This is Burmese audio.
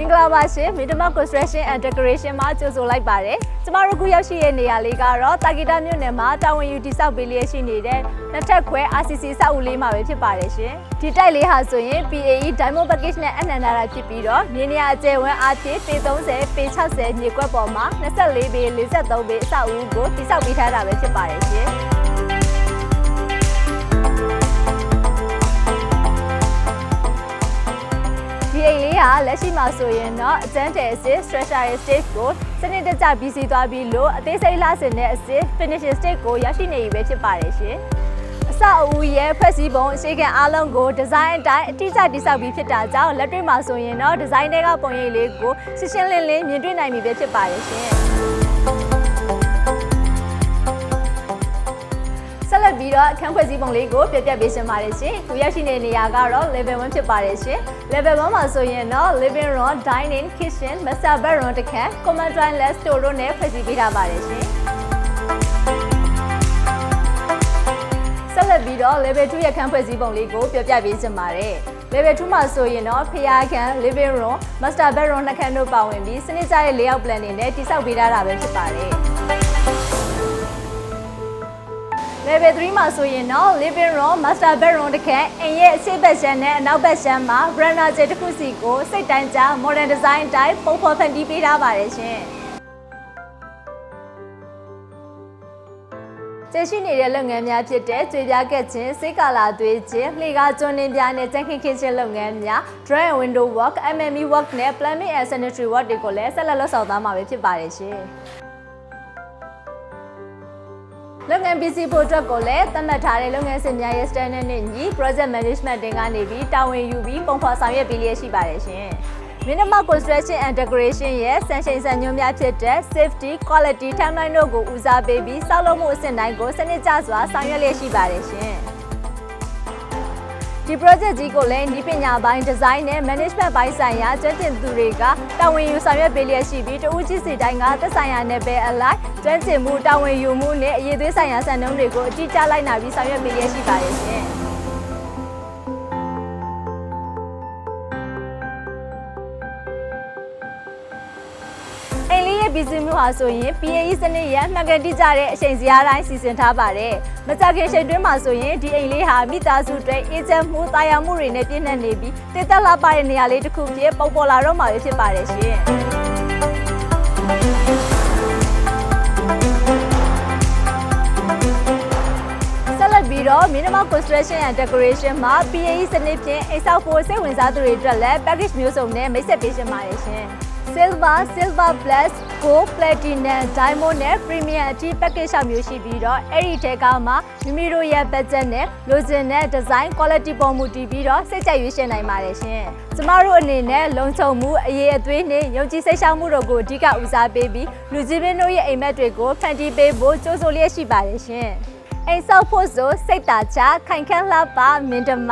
မင်္ဂလာပါရှင်မီတမ construction and decoration မှာကြိုဆိုလိုက်ပါတယ်ကျမတို့ခုရောက်ရှိတဲ့နေရာလေးကတော့တာဂီတာမြို့နယ်မှာတာဝန်ယူတည်ဆောက်ပေးလျက်ရှိနေတဲ့နှစ်ထပ်ခွဲ RCC ဆောက်ဦးလေးမှာပဲဖြစ်ပါတယ်ရှင်ဒီတိုက်လေးဟာဆိုရင် PAE Diamond Package နဲ့အနှံထားတာဖြစ်ပြီးတော့မြေနေရာအကျယ်ဝန်းအားဖြင့်ပေ30ပေ60မြေကွက်ပေါ်မှာ24ပေ43ပေအဆောက်အဦကိုတည်ဆောက်ပေးထားတာပဲဖြစ်ပါတယ်ရှင်ဒီအိမ်လေးဟာလက်ရှိမှာဆိုရင်တော့အကျန်းတယ်အစစ် structural stage ကိုစနစ်တကျပြီးစီးသွားပြီးလို့အသေးစိတ်လှဆင်တဲ့အစစ် finishing stage ကိုရောက်ရှိနေပြီပဲဖြစ်ပါတယ်ရှင်အဆောက်အဦရဲ့ဖွဲ့စည်းပုံအခြေခံအားလုံးကိုဒီဇိုင်းအတိုင်းအတိအကျတည်ဆောက်ပြီးဖြစ်တာကြောင့်လက်တွေ့မှာဆိုရင်တော့ဒီဇိုင်းတွေကပုံရိပ်လေးကိုရှင်းရှင်းလင်းလင်းမြင်တွေ့နိုင်ပြီပဲဖြစ်ပါတယ်ရှင်ဆက်လက်ပြီးတော့အခန်းဖွဲ့စည်းပုံလေးကိုပြပြပေးရှင်းပါတယ်ရှင်။ကိုရောက်ရှိနေတဲ့နေရာကတော့ level 1ဖြစ်ပါတယ်ရှင်။ level 1မှာဆိုရင်တော့ living room, dining, kitchen, master bedroom တစ်ခန်း common toilet, store တို့နဲ့ဖွဲ့စည်းပေးထားပါတယ်ရှင်။ဆက်လက်ပြီးတော့ level 2ရဲ့အခန်းဖွဲ့စည်းပုံလေးကိုပြပြပေးရှင်းပါတယ်။ level 2မှာဆိုရင်တော့ဖျားခန်း living room, master bedroom နှစ်ခန်းတို့ပါဝင်ပြီးစနစ်ကျတဲ့ layout plan တွေနဲ့တည်ဆောက်ပေးထားတာပဲဖြစ်ပါတယ်။ Level 3မှာဆိုရင်တော့ living room, master bedroom တစ်ခန်းအိမ်ရဲ့အရှေ့ဘက်ရှမ်းနဲ့အနောက်ဘက်ရှမ်းမှာ veranda ကျတစ်ခုစီကိုစိတ်တိုင်းကျ modern design အတိုင်းပုံဖော်ဖန်တီးပေးထားပါတယ်ရှင်။ကျရှိနေတဲ့လုပ်ငန်းများဖြစ်တဲ့ကျွေပြားကက်ခြင်း၊စိတ်ကာလာသွေးခြင်း၊လှေကားကျွန်းနှင်းပြားနဲ့ကြံခင်းခင်းခြင်းလုပ်ငန်းများ draw and window work, MME work နဲ့ plumbing and sanitary work တွေကိုလည်းဆက်လက်လုပ်ဆောင်သွားမှာပဲဖြစ်ပါတယ်ရှင်။လုပ်ငန်းပစ္စည်းဖို့အတွက်ကိုလည်းသတ်မှတ်ထားတဲ့လုပ်ငန်းစဉ်များရဲ့ standard နဲ့ညီ project management တင်ကနေပြီးတာဝန်ယူပြီးပုံဖော်ဆောင်ရွက်ပေးလျက်ရှိပါတယ်ရှင်။ Minimal Construction and Decoration ရဲ့စံချိန်စံညွှန်းများဖြစ်တဲ့ safety, quality, timeline တို့ကိုဦးစားပေးပြီးဆောက်လုပ်မှုအဆင့်တိုင်းကိုစနစ်ကျစွာဆောင်ရွက်လျက်ရှိပါတယ်ရှင်။ဒီ project ကြီးကိုလည်းဤပညာပိုင်း design နဲ့ management ပိုင်းဆိုင်ရာကျွမ်းကျင်သူတွေကတာဝန်ယူဆောင်ရွက်ပေးလျက်ရှိပြီးတဦးချင်းစီတိုင်းကသက်ဆိုင်ရာနယ်ပယ်အလိုက်ကျွမ်းကျင်မှုတာဝန်ယူမှုနဲ့အရေးသွေးဆိုင်ရာစံနှုန်းတွေကိုအတိအကျလိုက်နာပြီးဆောင်ရွက်ပေးလျက်ရှိပါတယ်ရှင်။ပြည်စည်းမှုဟာဆိုရင် PAE စနစ်ရဲ့မှန်ကန်တိကျတဲ့အချိန်စရာတိုင်းစီစဉ်ထားပါတယ်။မကြာခင်ချိန်တွင်းမှာဆိုရင်ဒီအိမ်လေးဟာမိသားစုတွေအေးချမ်းမှုတာယာမှုတွေနဲ့ပြည့်နှက်နေပြီးတည်သက်လာပါတဲ့နေရာလေးတစ်ခုဖြစ်ပုံပေါ်လာတော့မှာဖြစ်ပါတယ်ရှင်။ဆက်လက်ပြီးတော့ Minimal Construction and Decoration မှာ PAE စနစ်ဖြင့်အိမ်ဆောက်ဖို့စိတ်ဝင်စားသူတွေအတွက်လည်း package မျိုးစုံနဲ့မိတ်ဆက်ပေးရှင်းပါတယ်ရှင်။ Silver Plus, Gold, Platinum, Diamond နဲ့ Premium အထိ package မျိုးရှိပြီးတော့အဲ့ဒီထဲကမှမိမိတို့ရဲ့ budget နဲ့လိုချင်တဲ့ design quality ပေါ်မူတည်ပြီးတော့စိတ်ကြိုက်ရွေးချယ်နိုင်ပါတယ်ရှင်။ကျမတို့အနေနဲ့လုံခြုံမှုအရေးအသွေးနဲ့ယုံကြည်စိတ်ချမှုတို့ကိုအဓိကဦးစားပေးပြီးလူကြီးမင်းတို့ရဲ့အိမ်မက်တွေကိုဖန်တီးပေးဖို့ကြိုးဆိုလျက်ရှိပါတယ်ရှင်။အိမ်ဆောက်ဖို့ဆိုစိတ်သာချခိုင်ခန့်လှပမင်းဓမ္မ